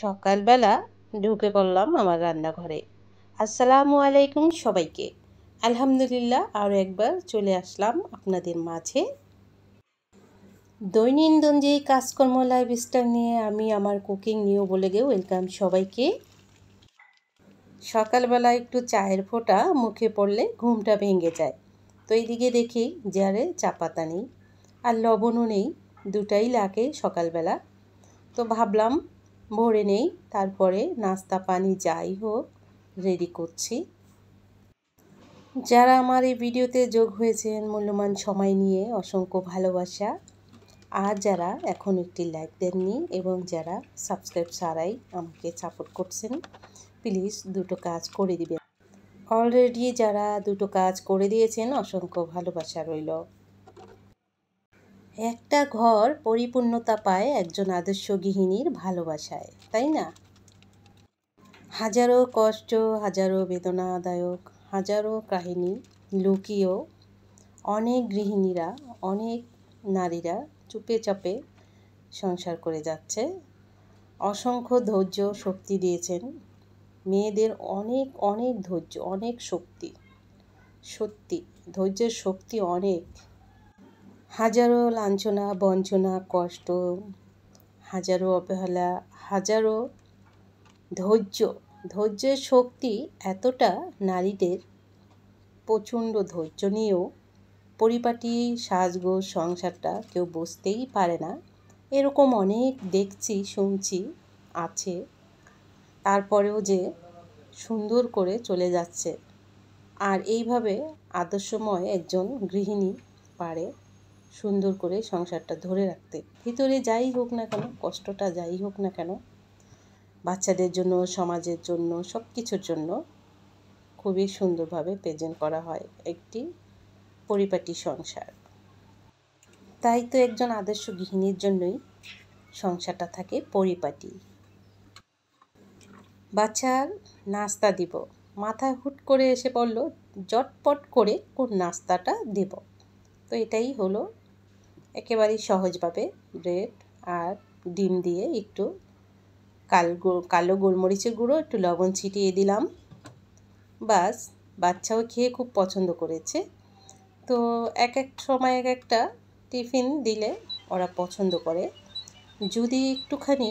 সকালবেলা ঢুকে পড়লাম আমার রান্নাঘরে। আসসালামু আলাইকুম সবাইকে। আলহামদুলিল্লাহ আরও একবার চলে আসলাম আপনাদের মাঝে। দৈনন্দিন যে কাজকর্ম লাইফস্টাইল নিয়ে আমি আমার কুকিং নিয়েও বলে গে ওয়েলকাম সবাইকে। সকালবেলা একটু চায়ের ফোঁটা মুখে পড়লে ঘুমটা ভেঙে যায়। তো এইদিকে দেখি জারে চা পাতা নেই আর লবণও নেই, দুটাই লাগে সকালবেলা। তো ভাবলাম ভরে নেই, তারপরে নাস্তা পানি যাই হোক রেডি করছি। যারা আমার এই ভিডিওতে যোগ হয়েছেন মূল্যবান সময় নিয়ে অসংখ্য ভালোবাসা। আর যারা এখন একটি লাইক দেননি এবং যারা সাবস্ক্রাইব ছাড়াই আমাকে সাপোর্ট করছেন, প্লিজ দুটো কাজ করে দিবেন। অলরেডি যারা দুটো কাজ করে দিয়েছেন অসংখ্য ভালোবাসা রইল। একটা ঘর পরিপূর্ণতা পায় একজন আদর্শ গৃহিণীর ভালোবাসায়, তাই না? হাজারো কষ্ট, হাজারো বেদনাদায়ক, হাজারো কাহিনী লুকিয়েও অনেক গৃহিণীরা, অনেক নারীরা চুপে চাপে সংসার করে যাচ্ছে। অসংখ্য ধৈর্য শক্তি দিয়েছেন মেয়েদের, অনেক অনেক ধৈর্য, অনেক শক্তি। সত্যি ধৈর্যের শক্তি অনেক। হাজারো লাঞ্ছনা, বঞ্চনা, কষ্ট, হাজারো অবহেলা, হাজারো ধৈর্যের শক্তি এতটা নারীদের, প্রচণ্ড ধৈর্য নিয়েও পরিপাটি সাজগোজ সংসারটা কেউ বুঝতেই পারে না। এরকম অনেক দেখছি, শুনছি, আছে। তারপরেও যে সুন্দর করে চলে যাচ্ছে। আর এইভাবে আদর্শময় একজন গৃহিণী পারে সুন্দর করে সংসারটা ধরে রাখতে। ভিতরে যাই হোক না কেন, কষ্টটা যাই হোক না কেন, বাচ্চাদের জন্য, সমাজের জন্য, সব কিছুর জন্য খুবই সুন্দরভাবে প্রেজেন্ট করা হয় একটি পরিপাটি সংসার। তাই তো একজন আদর্শ গৃহিণীর জন্যই সংসারটা থাকে পরিপাটি। বাচ্চার নাস্তা দিব, মাথায় হুট করে এসে পড়ল জটপট করে কোন নাস্তাটা দেব। তো এটাই হলো একেবারেই সহজভাবে ব্রেড আর ডিম দিয়ে একটু কালো গোলমরিচের গুঁড়ো, একটু লবণ ছিটিয়ে দিলাম। বাস, বাচ্চাও খেয়ে খুব পছন্দ করেছে। তো এক এক সময় এক একটা টিফিন দিলে ওরা পছন্দ করে। যদি একটুখানি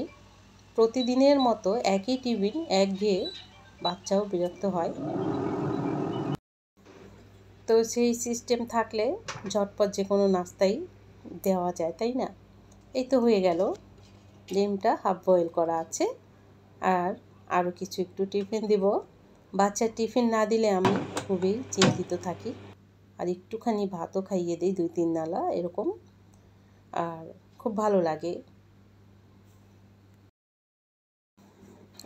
প্রতিদিনের মতো একই টিফিন একঘেয়ে, বাচ্চাও বিরক্ত হয়। তো সেই সিস্টেম থাকলে ঝটপট যে কোনো নাস্তাই দেওয়া যায়, তাই না? এই তো হয়ে গেল, ডিমটা হাফ বয়েল করা আছে। আর আরও কিছু একটু টিফিন দিব। বাচ্চার টিফিন না দিলে আমি খুবই চিন্তিত থাকি। আর একটুখানি ভাতও খাইয়ে দিই, 2-3 নালা এরকম। আর খুব ভালো লাগে।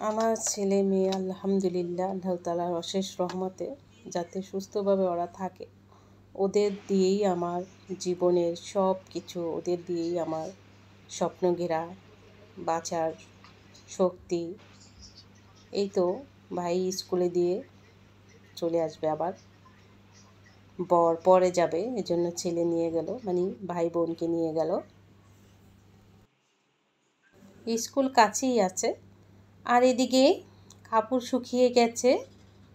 আমার ছেলে মেয়ে আলহামদুলিল্লাহ আল্লাহ তাআলার অশেষ রহমতে যাতে সুস্থভাবে ওরা থাকে, ওদের দিয়েই আমার জীবনের সব কিছু, ওদের দিয়েই আমার স্বপ্ন ঘেরা বাঁচার শক্তি। এই তো ভাই স্কুলে দিয়ে চলে আসবে, আবার বর পরে যাবে, এজন্য ছেলে নিয়ে গেল, মানে ভাই বোনকে নিয়ে গেল। স্কুল কাছেই আছে। আর এদিকে কাপড় শুকিয়ে গেছে,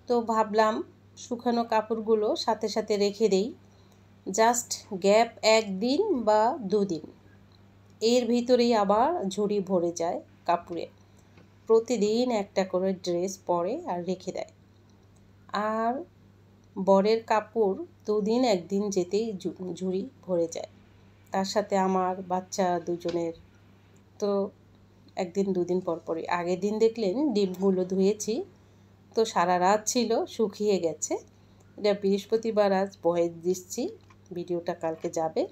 তো ভাবলাম শুকানো কাপড়গুলো সাথে সাথে রেখে দেই। জাস্ট গ্যাপ 1 দিন বা 2 দিন, এর ভিতরেই আবার ঝুড়ি ভরে যায় কাপড়ে। প্রতিদিন একটা করে ড্রেস পরে আর রেখে দেয়। আর বরের কাপড় 2 দিন 1 দিন যেতেই ঝুড়ি ভরে যায়। তার সাথে আমার বাচ্চা দুজনের। তো 1 দিন 2 দিন পর পরই, আগের দিন দেখলেন ডিমগুলো ধুয়েছি, তো সারা রাত ছিল, শুকিয়ে গেছে। এটা বৃহস্পতিবার, আজ ভয়েস দিচ্ছি, ভিডিওটা কালকে যাবে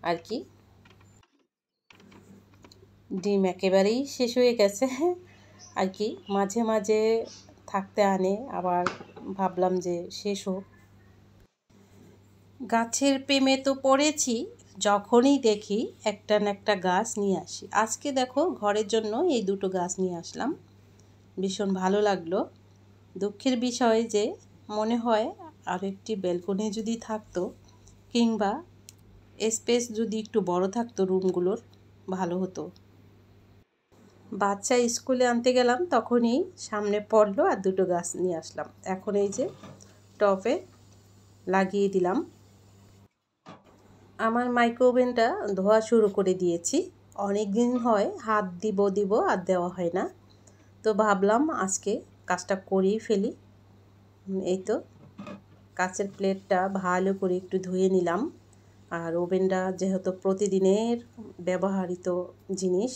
আর কি। ডিম একেবারেই শেষ হয়ে গেছে আর কি। মাঝে মাঝে থাকতে আনে, আবার ভাবলাম যে শেষ হোক। গাছের প্রেমে তো পড়েছি, যখনই দেখি একটা না একটা গাছ নিয়ে আসি। আজকে দেখো ঘরের জন্য এই দুটো গাছ নিয়ে আসলাম, ভীষণ ভালো লাগলো। দুঃখের বিষয় যে মনে হয় আরও একটি ব্যালকনি যদি থাকতো, কিংবা স্পেস যদি একটু বড় থাকতো রুমগুলোর, ভালো হতো। বাচ্চা স্কুলে আনতে গেলাম, তখনই সামনে পড়লো আর দুটো গাছ নিয়ে আসলাম। এখন এই যে টপে লাগিয়ে দিলাম। আমার মাইক্রো ওভেনটা ধোয়া শুরু করে দিয়েছি। অনেক দিন হয় হাত দিব আর দেওয়া হয় না, তো ভাবলাম আজকে কাজটা করেই ফেলি। এই তো কাচের প্লেটটা ভালো করে একটু ধুয়ে নিলাম। আর ওভেনটা যেহেতু প্রতিদিনের ব্যবহৃত জিনিস,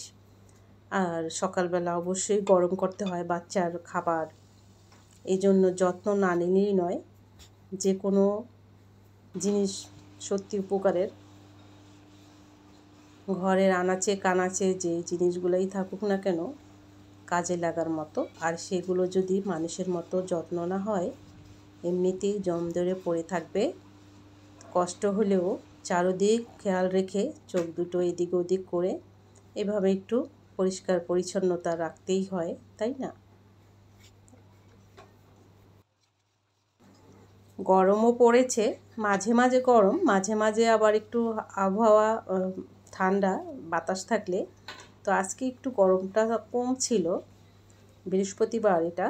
আর সকালবেলা অবশ্যই গরম করতে হয় বাচ্চার খাবার, এই জন্য যত্ন না নিলেই নয়। যে কোনো জিনিস সত্যি উপকারের, ঘরের আনাচে কানাচে যে জিনিসগুলোই থাকুক না কেন কাজে লাগার মতো। আর সেগুলো যদি মানুষের মতো যত্ন না হয়, এমনিতেই জম ধরে পড়ে থাকবে। কষ্ট হলেও চারদিক খেয়াল রেখে চোখ দুটো এদিক ওদিক করে এভাবে একটু পরিষ্কার পরিচ্ছন্নতা রাখতেই হয়, তাই না? গরমও পড়েছে, মাঝে মাঝে গরম, মাঝে মাঝে আবার একটু আবহাওয়া ঠান্ডা বাতাস থাকলে। তো আজকে একটু গরমটা কম ছিল, বৃহস্পতিবার এটা।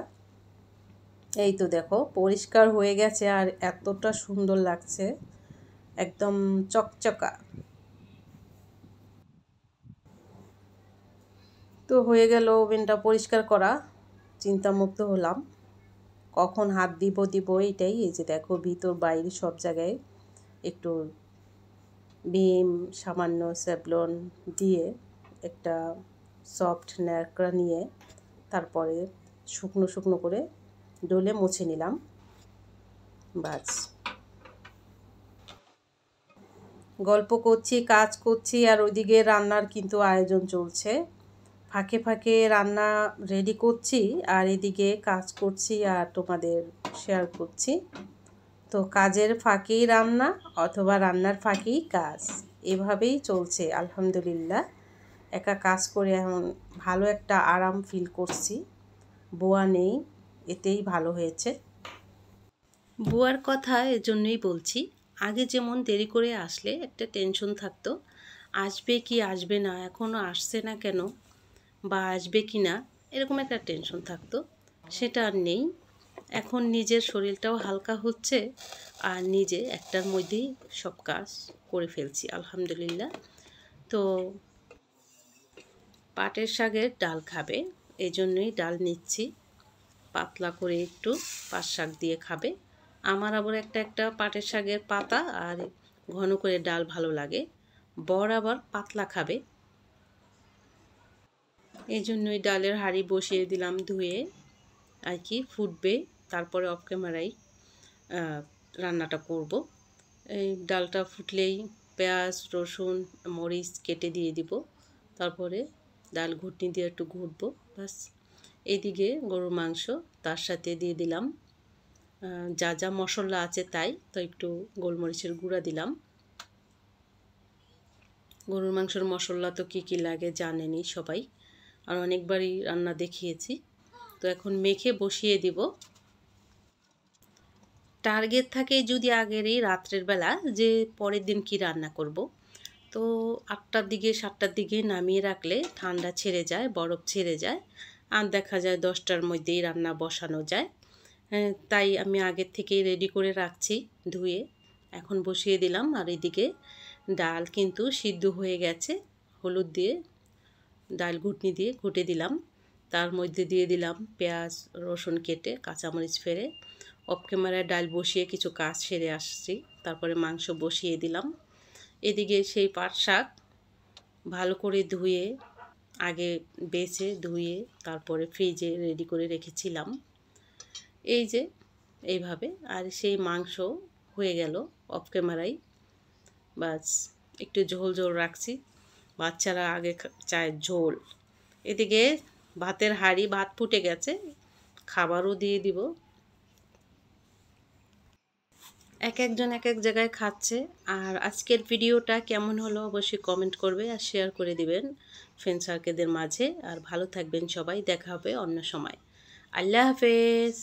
এই তো দেখো পরিষ্কার হয়ে গেছে আর এতটা সুন্দর লাগছে, একদম চকচকা। তো হয়ে গেল ওভেনটা পরিষ্কার করা, চিন্তামুক্ত হলাম। কখন হাত দিব এটাই। এই যে দেখো ভিতর বাইরে সব জায়গায় একটু ভিম, সামান্য স্যাভলন দিয়ে একটা সফট ন্যাকড়া নিয়ে তারপরে শুকনো শুকনো করে ডলে মুছে নিলাম। বাস, গল্প করছি, কাজ করছি, আর ওইদিকে রান্নার কিন্তু আয়োজন চলছে। ফাঁকে ফাঁকে রান্না রেডি করছি আর এদিকে কাজ করছি আর তোমাদের শেয়ার করছি। তো কাজের ফাঁকেই রান্না অথবা রান্নার ফাঁকেই কাজ, এভাবেই চলছে আলহামদুলিল্লাহ। একা কাজ করে এখন ভালো একটা আরাম ফিল করছি। বুয়া নেই, এতেই ভালো হয়েছে। বুয়ার কথা এজন্যই বলছি, আগে যেমন দেরি করে আসলে একটা টেনশন থাকতো, আসবে কি আসবে না, এখনও আসছে না কেন, বা আসবে কি না, এরকম একটা টেনশন থাকতো। সেটা আর নেই। এখন নিজের শরীরটাও হালকা হচ্ছে আর নিজে একটার মধ্যেই সব কাজ করে ফেলছি আলহামদুলিল্লাহ। তো পাটের শাকের ডাল খাবে, এই জন্যই ডাল নিচ্ছি, পাতলা করে একটু পাট শাক দিয়ে খাবে। আমার আবার একটা পাটের শাকের পাতা আর ঘন করে ডাল ভালো লাগে, বর আবার পাতলা খাবে। এই জন্যই ডালের হাঁড়ি বসিয়ে দিলাম ধুয়ে, আর কি ফুটবে, তারপরে অফ ক্যামেরায় রান্নাটা করব। এই ডালটা ফুটলেই পেঁয়াজ, রসুন, মরিচ কেটে দিয়ে দিব, তারপরে ডাল ঘুটনি দিয়ে একটু ঘুটবো, বাস। এইদিকে গরুর মাংস, তার সাথে দিয়ে দিলাম যা যা মশলা আছে তাই, তো একটু গোলমরিচের গুঁড়া দিলাম। গরুর মাংসের মশলা তো কী কী লাগে জানেনই সবাই, আর অনেকবারই রান্না দেখিয়েছি। তো এখন মেখে বসিয়ে দিব। টার্গেট থাকে যদি আগেরই রাত্রের বেলা যে পরের দিন কি রান্না করব। তো 8টার দিকে 7টার দিকে নামিয়ে রাখলে ঠান্ডা ছেড়ে যায়, বরফ ছেড়ে যায়, আর দেখা যায় 10টার মধ্যেই রান্না বসানো যায়। তাই আমি আগের থেকেই রেডি করে রাখছি ধুয়ে, এখন বসিয়ে দিলাম। আর এদিকে ডাল কিন্তু সিদ্ধ হয়ে গেছে, হলুদ দিয়ে ডাল ঘুটনি দিয়ে ঘুটে দিলাম। তার মধ্যে দিয়ে দিলাম পেঁয়াজ, রসুন কেটে, কাঁচামরিচ ফেলে। অফ ক্যামেরায় ডাল বসিয়ে কিছু কাজ সেরে আসছি, তারপরে মাংস বসিয়ে দিলাম। এদিকে সেই পাট শাক ভালো করে ধুয়ে, আগে বেছে ধুয়ে তারপরে ফ্রিজে রেডি করে রেখেছিলাম, এই যে এইভাবে। আর সেই মাংস হয়ে গেল অফ ক্যামেরায়, বাস। একটু ঝোল ঝোল রাখছি, বাচ্চারা আগে চায় ঝোল। এদিকে ভাতের হাঁড়ি, ভাত ফুটে গেছে, খাবারও দিয়ে দিব। একজন এক এক জায়গায় খাচ্ছে। আর আজকের ভিডিওটা কেমন হলো অবশ্যই কমেন্ট করবে আর শেয়ার করে দিবেন ফ্রেন্ড সার্কেলদের মাঝে। আর ভালো থাকবেন সবাই, দেখা হবে অন্য সময়। আল্লাহ হাফেজ।